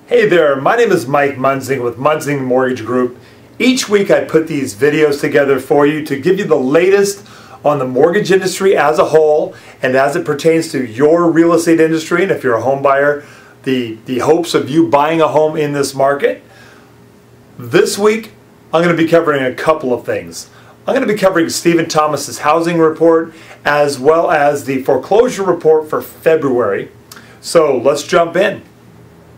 Hey there, my name is Mike Munzing with Munzing Mortgage Group. Each week I put these videos together for you to give you the latest on the mortgage industry as a whole and as it pertains to your real estate industry, and if you're a home buyer, the hopes of you buying a home in this market. This week I'm going to be covering a couple of things. I'm going to be covering Stephen Thomas's housing report as well as the foreclosure report for February. So let's jump in.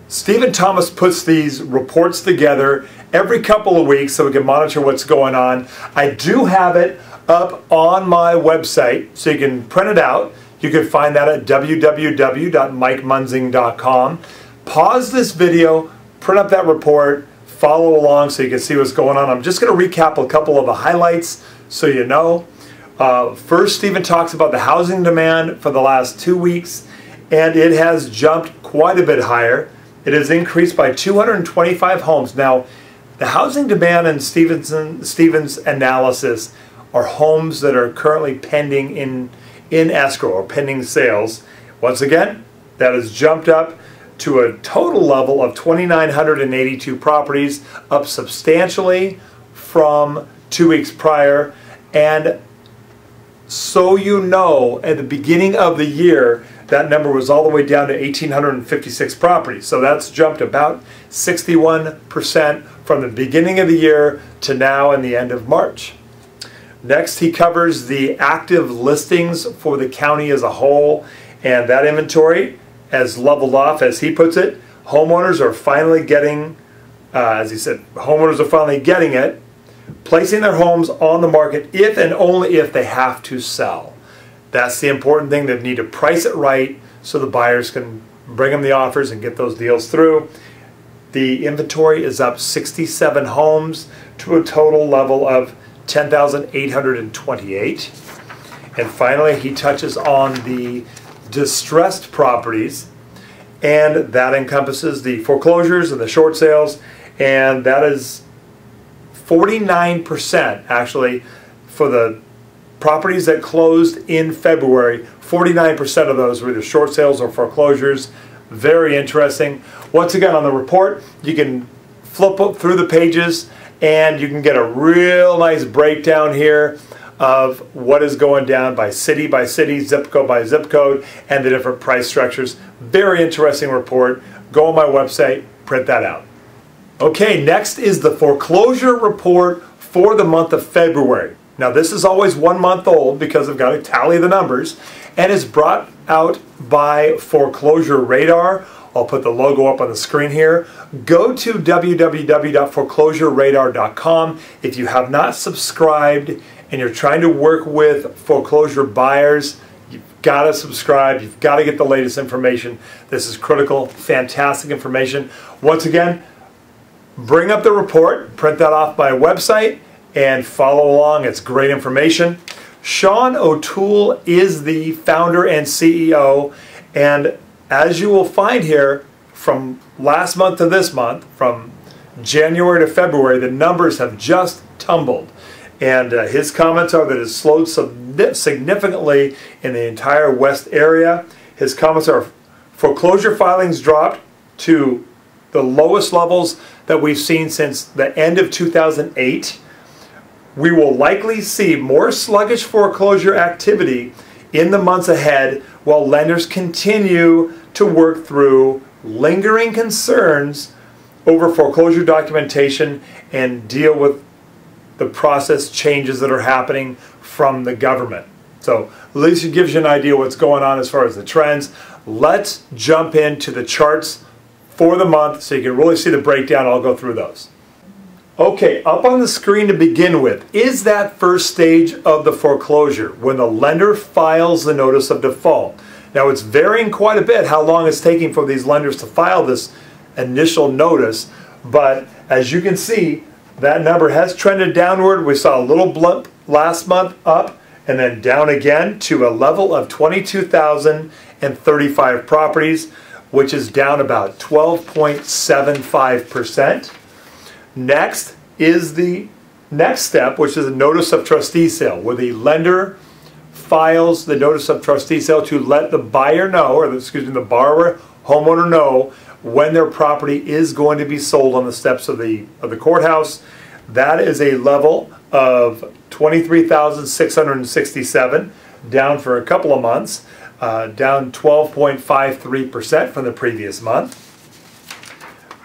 Stephen Thomas puts these reports together every couple of weeks so we can monitor what's going on. I do have it up on my website so you can print it out. You can find that at www.mikemunzing.com. Pause this video, print up that report, follow along so you can see what's going on. I'm just going to recap a couple of the highlights so you know. First, Stephen talks about the housing demand for the last 2 weeks, and it has jumped quite a bit higher. It has increased by 225 homes. Now, the housing demand in Stephen's analysis are homes that are currently pending in escrow or pending sales. Once again, that has jumped up to a total level of 2,982 properties, up substantially from 2 weeks prior. And so you know, at the beginning of the year, that number was all the way down to 1,856 properties. So that's jumped about 61% from the beginning of the year to now in the end of March. Next, he covers the active listings for the county as a whole, and that inventory has leveled off, as he puts it. Homeowners are finally getting, as he said, homeowners are finally getting it, placing their homes on the market if and only if they have to sell. That's the important thing. They need to price it right so the buyers can bring them the offers and get those deals through. The inventory is up 67 homes to a total level of 10,828. And finally, he touches on the distressed properties, and that encompasses the foreclosures and the short sales, and that is 49% actually for the properties that closed in February. 49% of those were either short sales or foreclosures. Very interesting. Once again, on the report, you can flip up through the pages and you can get a real nice breakdown here of what is going down by city, zip code by zip code, and the different price structures. Very interesting report. Go on my website, print that out. Okay, next is the foreclosure report for the month of February. Now, this is always 1 month old because I've got to tally the numbers, and it's brought out by Foreclosure Radar. I'll put the logo up on the screen here. Go to www.foreclosureradar.com. If you have not subscribed and you're trying to work with foreclosure buyers, you've got to subscribe. You've got to get the latest information. This is critical, fantastic information. Once again, bring up the report, print that off my website, and follow along. It's great information. Sean O'Toole is the founder and CEO, and as you will find here, from last month to this month, from January to February, the numbers have just tumbled. And his comments are that it's slowed significantly in the entire West area. His comments are foreclosure filings dropped to the lowest levels that we've seen since the end of 2008. We will likely see more sluggish foreclosure activity in the months ahead while lenders continue to work through lingering concerns over foreclosure documentation and deal with the process changes that are happening from the government. So at least it gives you an idea what's going on as far as the trends. Let's jump into the charts for the month so you can really see the breakdown. I'll go through those. Okay, up on the screen to begin with is that first stage of the foreclosure when the lender files the notice of default. Now, it's varying quite a bit how long it's taking for these lenders to file this initial notice, but as you can see, that number has trended downward. We saw a little blip last month up and then down again to a level of 22,035 properties, which is down about 12.75%. Next is the next step, which is a notice of trustee sale, where the lender files the notice of trustee sale to let the buyer know, or the borrower, homeowner know when their property is going to be sold on the steps of the courthouse. That is a level of 23,667, down for a couple of months, down 12.53% from the previous month.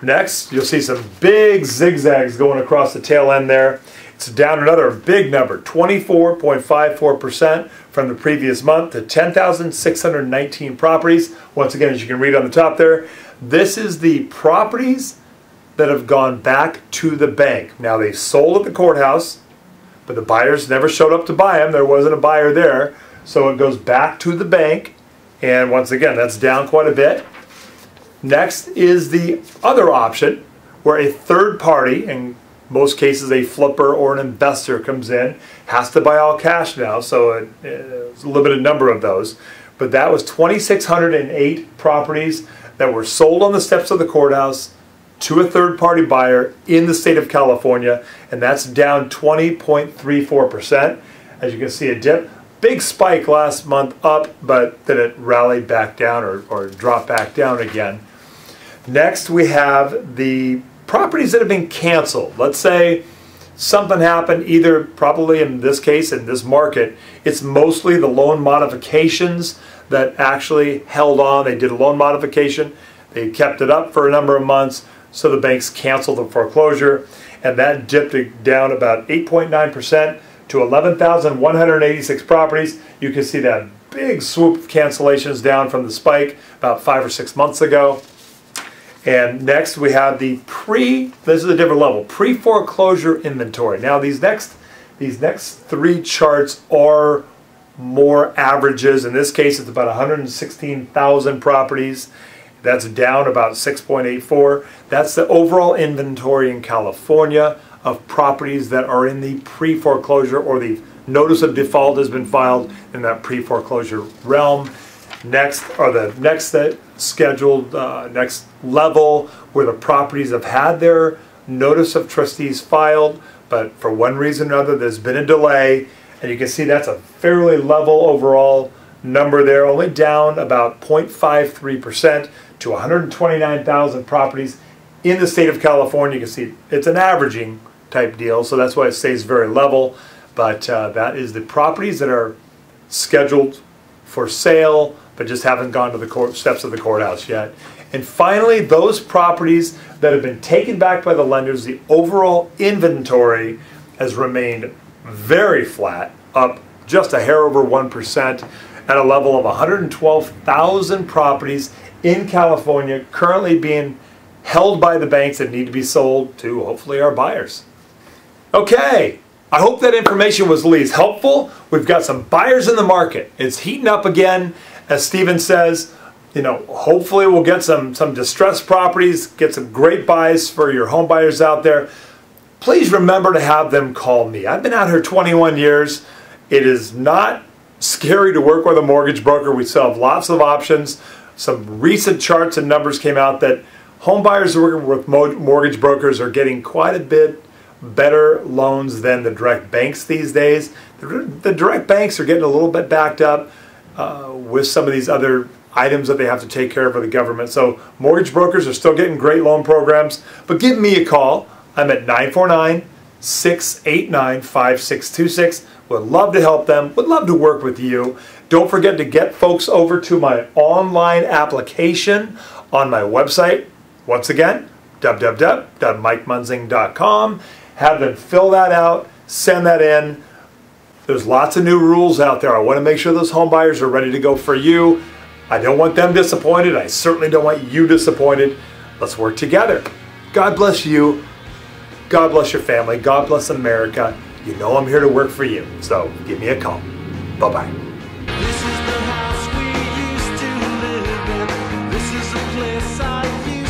Next, you'll see some big zigzags going across the tail end there. It's down another big number, 24.54% from the previous month to 10,619 properties. Once again, as you can read on the top there, this is the properties that have gone back to the bank. Now, they sold at the courthouse, but the buyers never showed up to buy them. There wasn't a buyer there, so it goes back to the bank. And once again, that's down quite a bit. Next is the other option, where a third party, in most cases a flipper or an investor, comes in, has to buy all cash now, so it's a limited number of those. But that was 2,608 properties that were sold on the steps of the courthouse to a third-party buyer in the state of California, and that's down 20.34%. As you can see, a dip. Big spike last month up, but then it rallied back down or dropped back down again. Next, we have the properties that have been canceled. Let's say something happened, either probably in this case, in this market, it's mostly the loan modifications that actually held on. They did a loan modification, they kept it up for a number of months, so the banks canceled the foreclosure, and that dipped it down about 8.9% to 11,186 properties. You can see that big swoop of cancellations down from the spike about 5 or 6 months ago. And next we have the this is a different level, pre-foreclosure inventory. Now these next three charts are more averages. In this case, it's about 116,000 properties. That's down about 6.84. That's the overall inventory in California of properties that are in the pre-foreclosure, or the notice of default has been filed in that pre-foreclosure realm. Next are the next scheduled next level, where the properties have had their notice of trustees filed, but for one reason or another there's been a delay, and you can see that's a fairly level overall number there, only down about 0.53% to 129,000 properties in the state of California. You can see it's an averaging type deal, so that's why it stays very level. But that is the properties that are scheduled for sale but just haven't gone to the steps of the courthouse yet. And finally, those properties that have been taken back by the lenders, the overall inventory has remained very flat, up just a hair over 1%, at a level of 112,000 properties in California currently being held by the banks that need to be sold to, hopefully, our buyers. Okay, I hope that information was at least helpful. We've got some buyers in the market. It's heating up again. As Steven says, you know, hopefully we'll get some distressed properties, get some great buys for your home buyers out there. Please remember to have them call me. I've been out here 21 years. It is not scary to work with a mortgage broker. We still have lots of options. Some recent charts and numbers came out that home buyers working with mortgage brokers are getting quite a bit better loans than the direct banks these days. The direct banks are getting a little bit backed up with some of these other items that they have to take care of for the government. So mortgage brokers are still getting great loan programs, but give me a call. I'm at 949-689-5626. Would love to help them, would love to work with you. Don't forget to get folks over to my online application on my website. Once again, www.mikemunzing.com. Have them fill that out, send that in. There's lots of new rules out there. I want to make sure those home buyers are ready to go for you. I don't want them disappointed. I certainly don't want you disappointed. Let's work together. God bless you. God bless your family. God bless America. You know I'm here to work for you. So give me a call. Bye-bye. This is the house we used to live in. This is a place I used